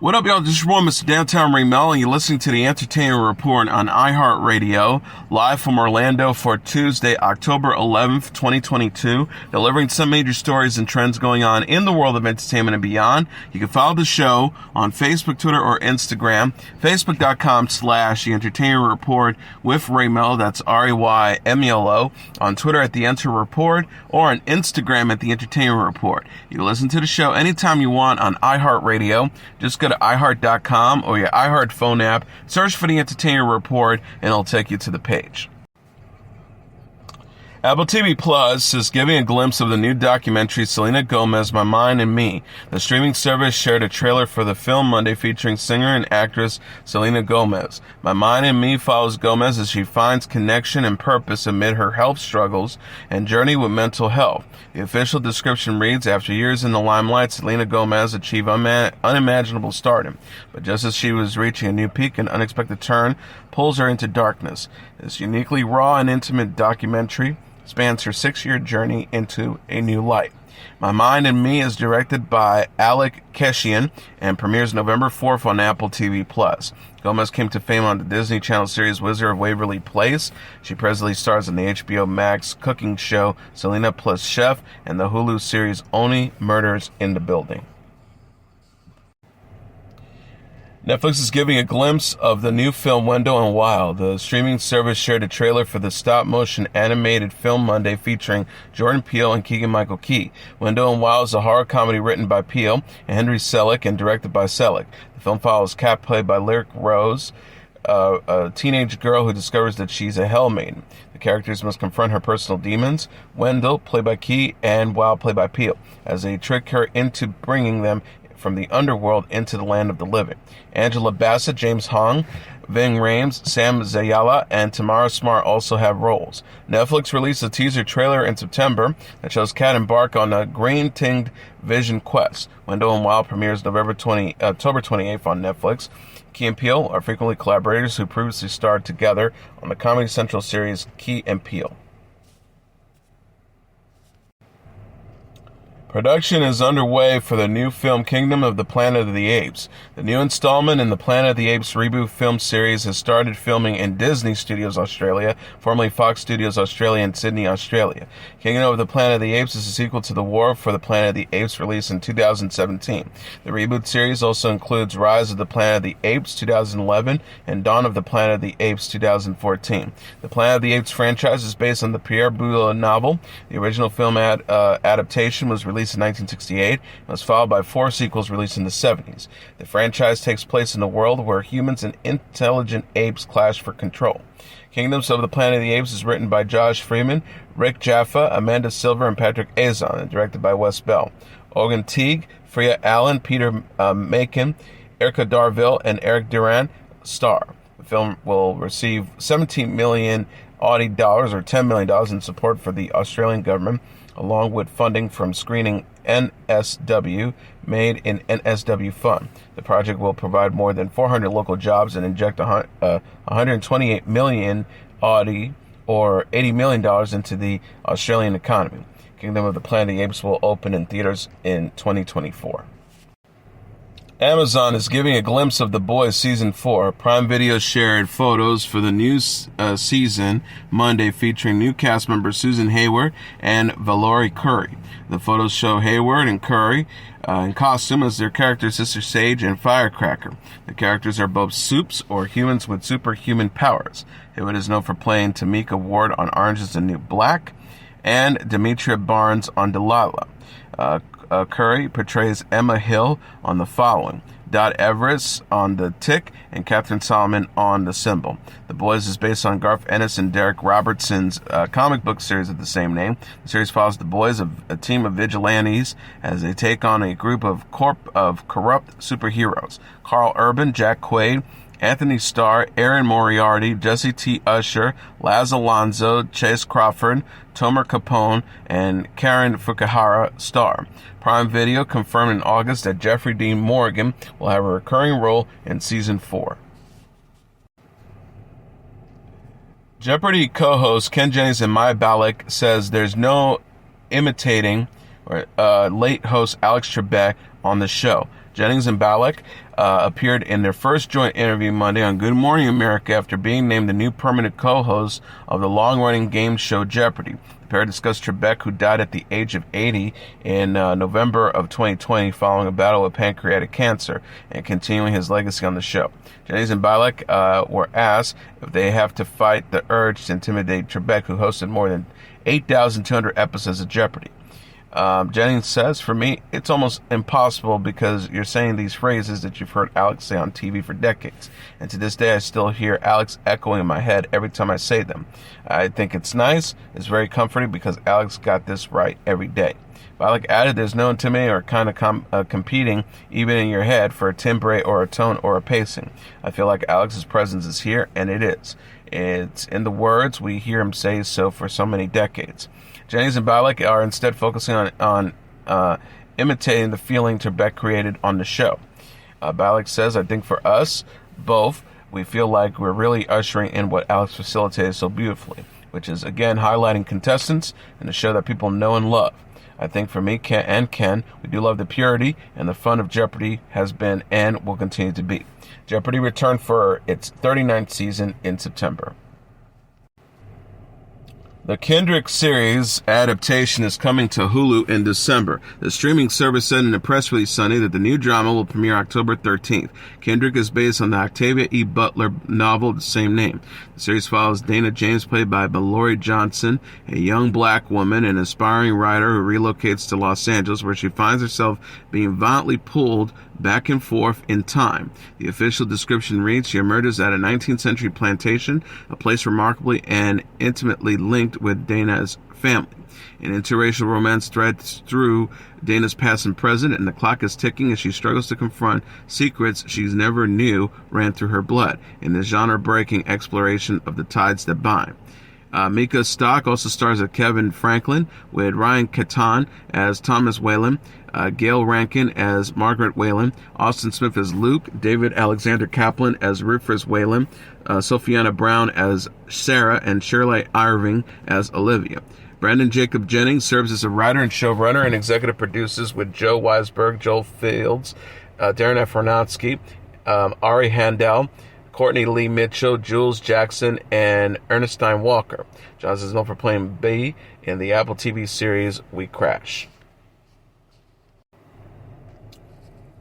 What up, y'all? This is your boy, Mr. Downtown Melo, and you're listening to the Entertainment Report on iHeartRadio, live from Orlando for Tuesday, October 11th, 2022, delivering some major stories and trends going on in the world of entertainment and beyond. You can follow the show on Facebook, Twitter, or Instagram, facebook.com/The Entertainment Report with Raymelo, that's RAYMELO, on Twitter at The Enter Report, or on Instagram at The Entertainment Report. You can listen to the show anytime you want on iHeartRadio. Just go to iHeart.com or your iHeart phone app, search for The Entertainment Report, and it'll take you to the page. Apple TV Plus is giving a glimpse of the new documentary Selena Gomez, My Mind and Me. The streaming service shared a trailer for the film Monday featuring singer and actress Selena Gomez. My Mind and Me follows Gomez as she finds connection and purpose amid her health struggles and journey with mental health. The official description reads, after years in the limelight, Selena Gomez achieved unimaginable stardom. But just as she was reaching a new peak, an unexpected turn pulls her into darkness. This uniquely raw and intimate documentary spans her 6-year journey into a new light. My Mind and Me is directed by Alex Trebek and premieres November 4th on Apple TV+. Gomez came to fame on the Disney Channel series Wizard of Waverly Place. She presently stars in the HBO Max cooking show Selena Plus Chef and the Hulu series Only Murders in the Building. Netflix is giving a glimpse of the new film Wendell Wild. The streaming service shared a trailer for the stop-motion animated film Monday featuring Jordan Peele and Keegan-Michael Key. Wendell Wild is a horror comedy written by Peele and Henry Selick and directed by Selick. The film follows Kat, played by Lyric Rose, a teenage girl who discovers that she's a hell maiden. The characters must confront her personal demons, Wendell, played by Key, and Wild, played by Peele, as they trick her into bringing them from the underworld into the land of the living. Angela Bassett, James Hong, Ving Rhames, Sam Zayala, and Tamara Smart also have roles. Netflix released a teaser trailer in September that shows Kat embark on a green-tinged vision quest. Wendell Wild premieres October 28th on Netflix. Key and Peele are frequently collaborators who previously starred together on the Comedy Central series Key and Peele. Production is underway for the new film Kingdom of the Planet of the Apes. The new installment in the Planet of the Apes reboot film series has started filming in Disney Studios Australia, formerly Fox Studios Australia in Sydney, Australia. Kingdom of the Planet of the Apes is a sequel to The War for the Planet of the Apes, released in 2017. The reboot series also includes Rise of the Planet of the Apes 2011 and Dawn of the Planet of the Apes 2014. The Planet of the Apes franchise is based on the Pierre Boulle novel. The original film adaptation was released in 1968 and was followed by 4 sequels released in the 70s. The franchise takes place in a world where humans and intelligent apes clash for control. Kingdoms of the Planet of the Apes is written by Josh Freeman, Rick Jaffa, Amanda Silver, and Patrick Azon, and directed by Wes Bell. Ogun Teague, Freya Allen, Peter Macon, Erica Darville, and Eric Duran star. The film will receive 17 million Aussie dollars or $10 million in support for the Australian government, along with funding from Screening NSW, made in NSW Fund. The project will provide more than 400 local jobs and inject 128 million Aussie or $80 million into the Australian economy. Kingdom of the Planet of the Apes will open in theaters in 2024. Amazon is giving a glimpse of The Boys Season 4. Prime Video shared photos for the new season Monday, featuring new cast members Susan Hayward and Valerie Curry. The photos show Hayward and Curry in costume as their characters Sister Sage and Firecracker. The characters are both supes, or humans with superhuman powers. Hayward is known for playing Tamika Ward on Orange is the New Black and Demetria Barnes on Delilah. Curry portrays Emma Hill on The Following, Dot Everest on The Tick, and Catherine Solomon on The Symbol. The Boys is based on Garth Ennis and Derek Robertson's comic book series of the same name. The series follows the boys, a team of vigilantes, as they take on a group of corrupt superheroes. Carl Urban, Jack Quaid, Anthony Starr, Aaron Moriarty, Jesse T. Usher, Laz Alonso, Chase Crawford, Tomer Capone, and Karen Fukuhara star. Prime Video confirmed in August that Jeffrey Dean Morgan will have a recurring role in Season 4. Jeopardy co-host Ken Jennings and Mayim Bialik says there's no imitating late host Alex Trebek on the show. Jennings and Bialik appeared in their first joint interview Monday on Good Morning America after being named the new permanent co-host of the long-running game show Jeopardy. The pair discussed Trebek, who died at the age of 80 in November of 2020 following a battle with pancreatic cancer, and continuing his legacy on the show. Jennings and Bialik were asked if they have to fight the urge to intimidate Trebek, who hosted more than 8,200 episodes of Jeopardy. Jennings says, "For me, it's almost impossible because you're saying these phrases that you've heard Alex say on TV for decades. And to this day, I still hear Alex echoing in my head every time I say them. I think it's nice. It's very comforting because Alex got this right every day." Bialik added, "There's no intimidating or kind of competing, even in your head, for a timbre or a tone or a pacing. I feel like Alex's presence is here, and it is. It's in the words we hear him say so for so many decades." Jennings and Bialik are instead focusing on imitating the feeling Trebek created on the show. Bialik says, "I think for us both, we feel like we're really ushering in what Alex facilitated so beautifully, which is, again, highlighting contestants and a show that people know and love. I think for me and Ken, we do love the purity and the fun of Jeopardy has been and will continue to be." Jeopardy returned for its 39th season in September. The Kendrick series adaptation is coming to Hulu in December. The streaming service said in a press release Sunday that the new drama will premiere October 13th. Kendrick is based on the Octavia E. Butler novel of the same name. The series follows Dana James, played by Mallory Johnson, a young black woman, an aspiring writer who relocates to Los Angeles, where she finds herself being violently pulled back and forth in time. The official description reads, "She emerges at a 19th century plantation, a place remarkably and intimately linked with Dana's family. An interracial romance threads through Dana's past and present, and the clock is ticking as she struggles to confront secrets she never knew ran through her blood in the genre-breaking exploration of the tides that bind." Mika Stock also stars as Kevin Franklin, with Ryan Catan as Thomas Whalen, Gail Rankin as Margaret Whalen, Austin Smith as Luke, David Alexander Kaplan as Rufus Whalen, Sophiana Brown as Sarah, and Shirley Irving as Olivia. Brandon Jacob Jennings serves as a writer and showrunner and executive produces with Joe Weisberg, Joel Fields, Darren Aronofsky, Ari Handel, Courtney Lee Mitchell, Jules Jackson, and Ernestine Walker. Johnson is known for playing B in the Apple TV series We Crash.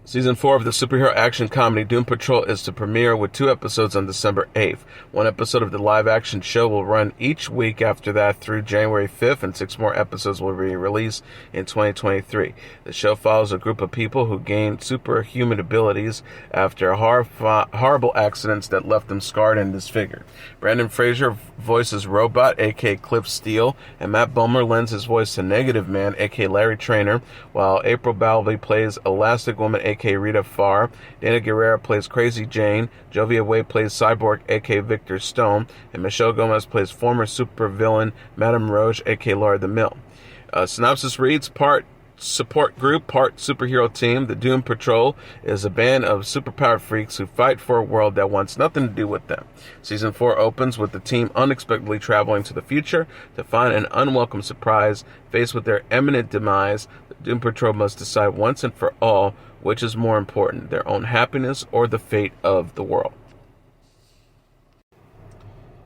Season 4 of the superhero action comedy Doom Patrol is to premiere with 2 episodes on December 8th. 1 episode of the live-action show will run each week after that through January 5th, and 6 more episodes will be released in 2023. The show follows a group of people who gain superhuman abilities after horrible accidents that left them scarred and disfigured. Brandon Fraser voices Robot, a.k.a. Cliff Steele, and Matt Bomer lends his voice to Negative Man, a.k.a. Larry Traynor, while April Balvey plays Elastic Woman, a.k.a. Rita Farr, Dana Guerrera plays Crazy Jane, Jovia Wade plays Cyborg, a.k.a. Victor Stone, and Michelle Gomez plays former supervillain Madame Roche, a.k.a. Laura DeMille. Synopsis reads, part support group, part superhero team. The Doom Patrol is a band of superpowered freaks who fight for a world that wants nothing to do with them. Season 4 opens with the team unexpectedly traveling to the future to find an unwelcome surprise. Faced with their imminent demise, the Doom Patrol must decide once and for all which is more important, their own happiness or the fate of the world.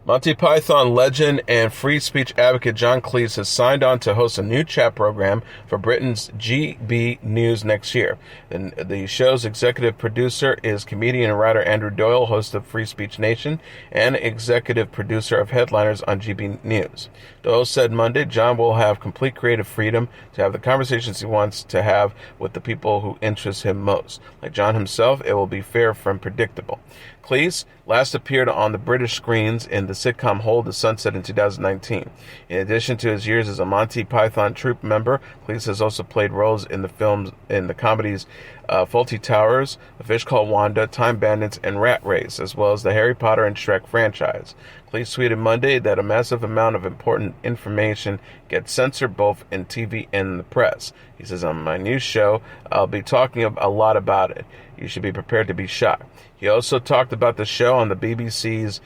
Monty Python legend and free speech advocate John Cleese has signed on to host a new chat program for Britain's GB News next year. The show's executive producer is comedian and writer Andrew Doyle, host of Free Speech Nation, and executive producer of Headliners on GB News. Doyle said Monday John will have complete creative freedom to have the conversations he wants to have with the people who interest him most. Like John himself, it will be fair and predictable. Cleese last appeared on the British screens in the sitcom Hold the Sunset in 2019. In addition to his years as a Monty Python troupe member, Cleese has also played roles in the comedies Fawlty Towers, A Fish Called Wanda, Time Bandits, and Rat Race, as well as the Harry Potter and Shrek franchise. Cleese tweeted Monday that a massive amount of important information gets censored both in TV and in the press. He says, on my new show, I'll be talking a lot about it. You should be prepared to be shocked. He also talked about the show on the BBC's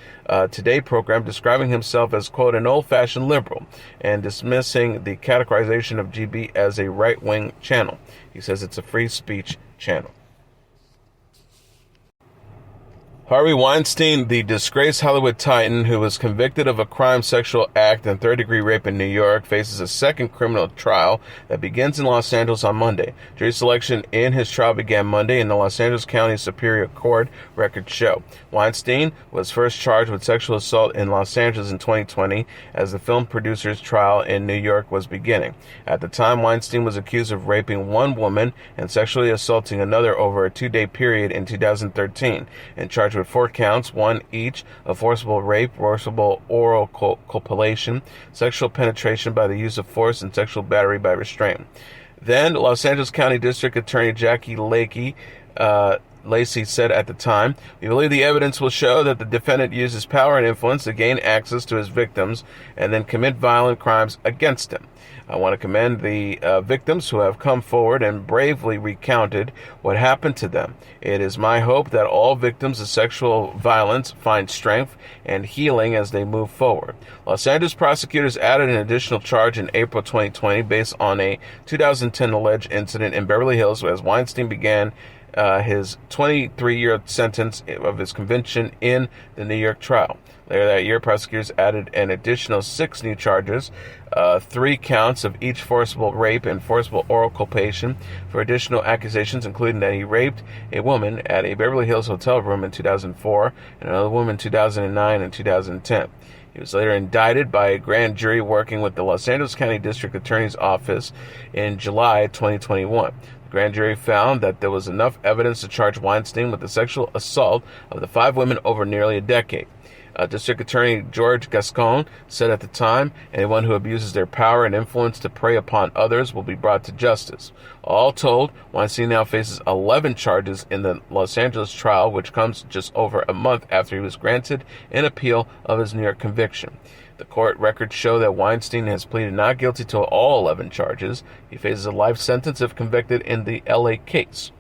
Today program program, describing himself as, quote, an old-fashioned liberal, and dismissing the categorization of GB as a right-wing channel. He says it's a free speech channel. Harvey Weinstein, the disgraced Hollywood titan who was convicted of a crime, sexual act, and third-degree rape in New York, faces a second criminal trial that begins in Los Angeles on Monday. Jury selection in his trial began Monday in the Los Angeles County Superior Court, records show. Weinstein was first charged with sexual assault in Los Angeles in 2020 as the film producer's trial in New York was beginning. At the time, Weinstein was accused of raping one woman and sexually assaulting another over a 2-day period in 2013, and charged with 4 counts, 1 each, of forcible rape, forcible oral copulation, sexual penetration by the use of force, and sexual battery by restraint. Then, Los Angeles County District Attorney Jackie Lacey said at the time, "We believe the evidence will show that the defendant used his power and influence to gain access to his victims and then commit violent crimes against them. I want to commend the victims who have come forward and bravely recounted what happened to them. It is my hope that all victims of sexual violence find strength and healing as they move forward." Los Angeles prosecutors added an additional charge in April 2020 based on a 2010 alleged incident in Beverly Hills as Weinstein began his 23-year sentence of his conviction in the New York trial. Later that year, prosecutors added an additional 6 new charges, 3 counts of each forcible rape and forcible oral copulation for additional accusations, including that he raped a woman at a Beverly Hills hotel room in 2004 and another woman in 2009 and 2010. He was later indicted by a grand jury working with the Los Angeles County District Attorney's Office in July 2021. The grand jury found that there was enough evidence to charge Weinstein with the sexual assault of the 5 women over nearly a decade. District Attorney George Gascon said at the time, anyone who abuses their power and influence to prey upon others will be brought to justice. All told, Weinstein now faces 11 charges in the Los Angeles trial, which comes just over a month after he was granted an appeal of his New York conviction. The court records show that Weinstein has pleaded not guilty to all 11 charges. He faces a life sentence if convicted in the LA case.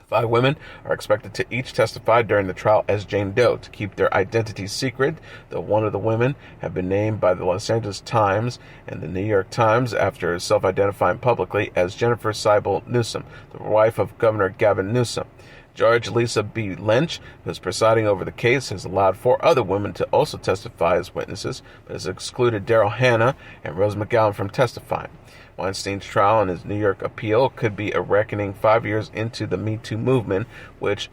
5 women are expected to each testify during the trial as Jane Doe to keep their identities secret, though one of the women have been named by the Los Angeles Times and the New York Times after self-identifying publicly as Jennifer Siebel Newsom, the wife of Governor Gavin Newsom. Judge Lisa B. Lynch, who is presiding over the case, has allowed 4 other women to also testify as witnesses, but has excluded Daryl Hannah and Rose McGowan from testifying. Weinstein's trial and his New York appeal could be a reckoning 5 years into the Me Too movement, which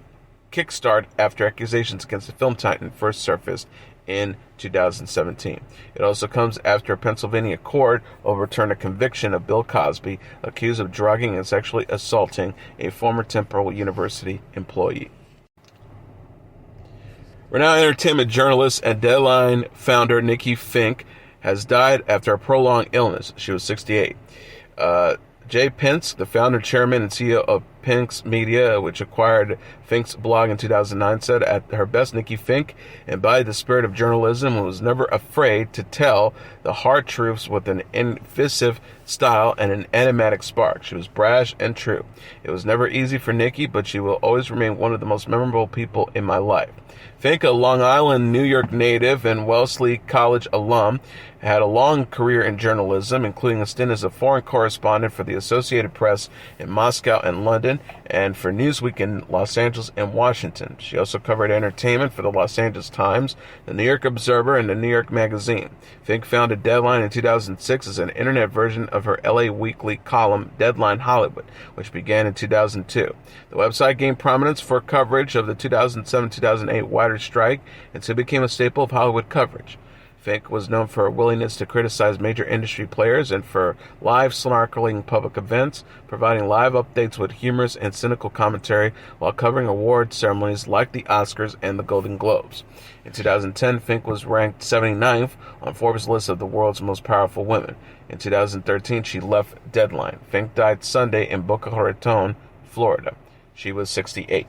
kickstarted after accusations against the film titan first surfaced in 2017. It also comes after a Pennsylvania court overturned a conviction of Bill Cosby, accused of drugging and sexually assaulting a former Temple University employee. Renowned entertainment journalist and Deadline founder Nikki Fink has died after a prolonged illness. She was 68. Jay Pence, the founder, chairman, and CEO of Pink's Media, which acquired Fink's blog in 2009, said at her best, Nikki Fink embodied the spirit of journalism and was never afraid to tell the hard truths with an incisive style and an enigmatic spark. She was brash and true. It was never easy for Nikki, but she will always remain one of the most memorable people in my life. Fink, a Long Island, New York native and Wellesley College alum, had a long career in journalism, including a stint as a foreign correspondent for the Associated Press in Moscow and London, and for Newsweek in Los Angeles and Washington. She also covered entertainment for the Los Angeles Times, the New York Observer, and the New York Magazine. Fink founded Deadline in 2006 as an internet version of her LA weekly column, Deadline Hollywood, which began in 2002. The website gained prominence for coverage of the 2007-2008 writer's strike and soon became a staple of Hollywood coverage. Fink was known for her willingness to criticize major industry players and for live snarkling public events, providing live updates with humorous and cynical commentary while covering award ceremonies like the Oscars and the Golden Globes. In 2010, Fink was ranked 79th on Forbes' list of the world's most powerful women. In 2013, she left Deadline. Fink died Sunday in Boca Raton, Florida. She was 68.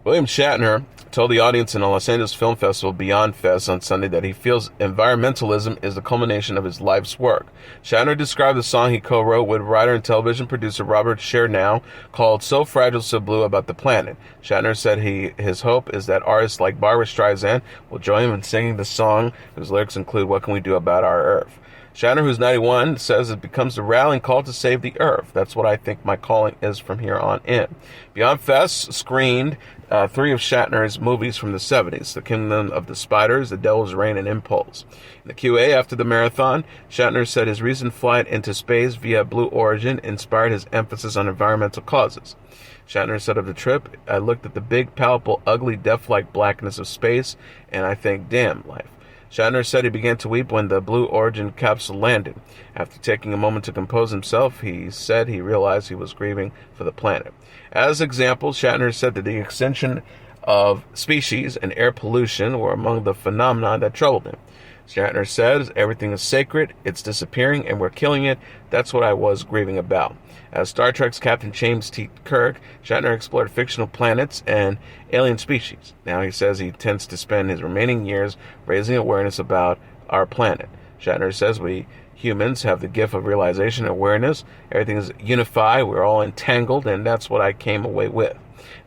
William Shatner told the audience in a Los Angeles Film Festival Beyond Fest on Sunday that he feels environmentalism is the culmination of his life's work. Shatner described the song he co-wrote with writer and television producer Robert Chernow called So Fragile, So Blue about the planet. Shatner said his hope is that artists like Barbra Streisand will join him in singing the song, whose lyrics include What Can We Do About Our Earth? Shatner, who's 91, says it becomes a rallying call to save the earth. That's what I think my calling is from here on in. Beyond Fest screened 3 of Shatner's movies from the 70s, The Kingdom of the Spiders, The Devil's Reign, and Impulse. In the QA after the marathon, Shatner said his recent flight into space via Blue Origin inspired his emphasis on environmental causes. Shatner said of the trip, I looked at the big, palpable, ugly, death-like blackness of space, and I think, damn, life. Shatner said he began to weep when the Blue Origin capsule landed. After taking a moment to compose himself, he said he realized he was grieving for the planet. As examples, Shatner said that the extinction of species and air pollution were among the phenomena that troubled him. Shatner says, everything is sacred, it's disappearing, and we're killing it. That's what I was grieving about. As Star Trek's Captain James T. Kirk, Shatner explored fictional planets and alien species. Now he says he intends to spend his remaining years raising awareness about our planet. Shatner says we humans have the gift of realization and awareness. Everything is unified, we're all entangled, and that's what I came away with.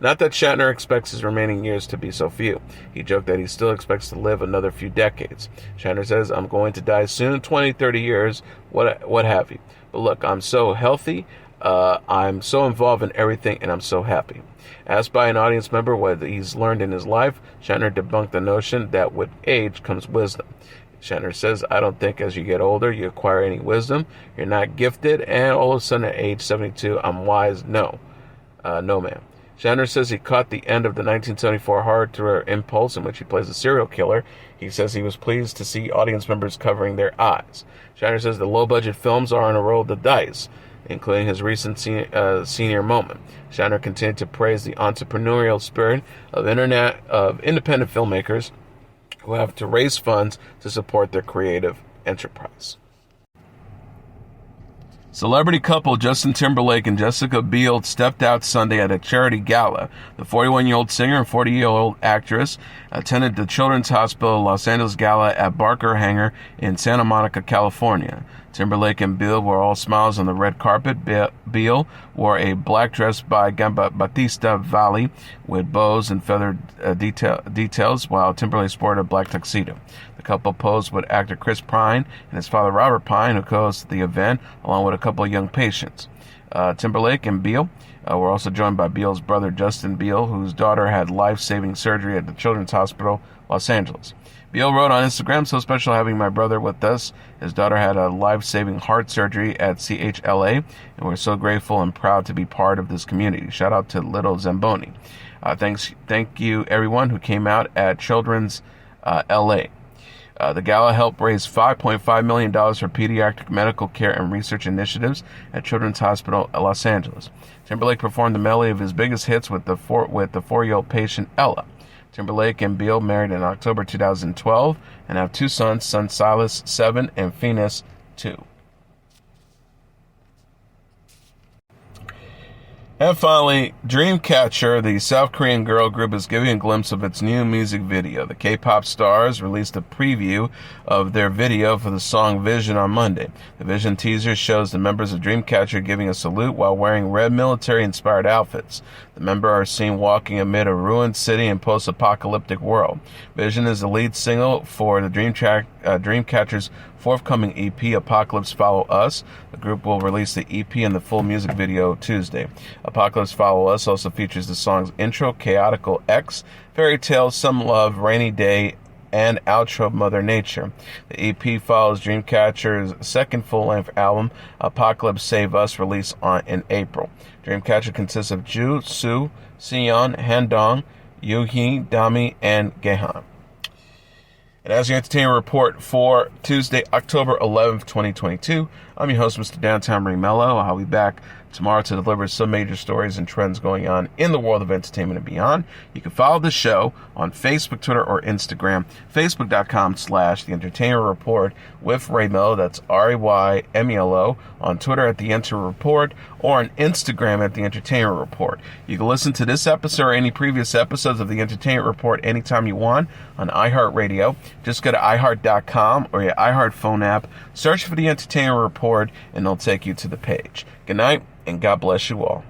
Not that Shatner expects his remaining years to be so few. He joked that he still expects to live another few decades. Shatner says, I'm going to die soon, 20, 30 years, what have you. But look, I'm so healthy, I'm so involved in everything, and I'm so happy. Asked by an audience member what he's learned in his life, Shatner debunked the notion that with age comes wisdom. Shatner says, I don't think as you get older you acquire any wisdom. You're not gifted, and all of a sudden at age 72, I'm wise. No, ma'am. Shatner says he caught the end of the 1974 horror thriller Impulse, in which he plays a serial killer. He says he was pleased to see audience members covering their eyes. Shatner says the low-budget films are on a roll of the dice, including his recent senior moment. Shatner continued to praise the entrepreneurial spirit of independent filmmakers who have to raise funds to support their creative enterprise. Celebrity couple Justin Timberlake and Jessica Biel stepped out Sunday at a charity gala. The 41-year-old singer and 40-year-old actress attended the Children's Hospital Los Angeles Gala at Barker Hangar in Santa Monica, California. Timberlake and Biel were all smiles on the red carpet. Biel wore a black dress by Giambattista Valli with bows and feathered details, while Timberlake sported a black tuxedo. The couple posed with actor Chris Pine and his father Robert Pine, who co-hosted the event, along with a couple of young patients. Timberlake and Biel were also joined by Biel's brother Justin Biel, whose daughter had life-saving surgery at the Children's Hospital, Los Angeles. Biel wrote on Instagram, so special having my brother with us. His daughter had a life-saving heart surgery at CHLA, and we're so grateful and proud to be part of this community. Shout out to Little Zamboni. Thank you everyone who came out at Children's LA. The gala helped raise $5.5 million for pediatric medical care and research initiatives at Children's Hospital Los Angeles. Timberlake performed the medley of his biggest hits with the 4-year-old patient Ella. Timberlake and Biel married in October 2012 and have 2 sons, son Silas, 7, and Phoenix, 2. And finally, Dreamcatcher, the South Korean girl group, is giving a glimpse of its new music video. The K-pop stars released a preview of their video for the song Vision on Monday. The Vision teaser shows the members of Dreamcatcher giving a salute while wearing red military-inspired outfits. The members are seen walking amid a ruined city and post-apocalyptic world. Vision is the lead single for the Dreamcatcher's forthcoming EP, Apocalypse Follow Us. The group will release the EP and the full music video Tuesday. Apocalypse Follow Us also features the songs intro, Chaotical X, Fairy Tale, Some Love, Rainy Day, and outro, Mother Nature. The EP follows Dreamcatcher's second full-length album, Apocalypse Save Us, released in April. Dreamcatcher consists of Ju, Soo, Seon, Handong, Yoo-hee, Dami, and Gaehan. And as your entertainment report for Tuesday, October 11th, 2022, I'm your host, Mr. Downtown Melo. I'll be back tomorrow to deliver some major stories and trends going on in the world of entertainment and beyond. You can follow the show on Facebook, Twitter, or Instagram. Facebook.com/The Entertainment Report with Ray Melo. That's RAYMELO. On Twitter at The Enter Report, or on Instagram at The Entertainment Report. You can listen to this episode or any previous episodes of The Entertainment Report anytime you want on iHeartRadio. Just go to iHeart.com or your iHeart phone app, search for The Entertainment Report, and it'll take you to the page. Good night, and God bless you all.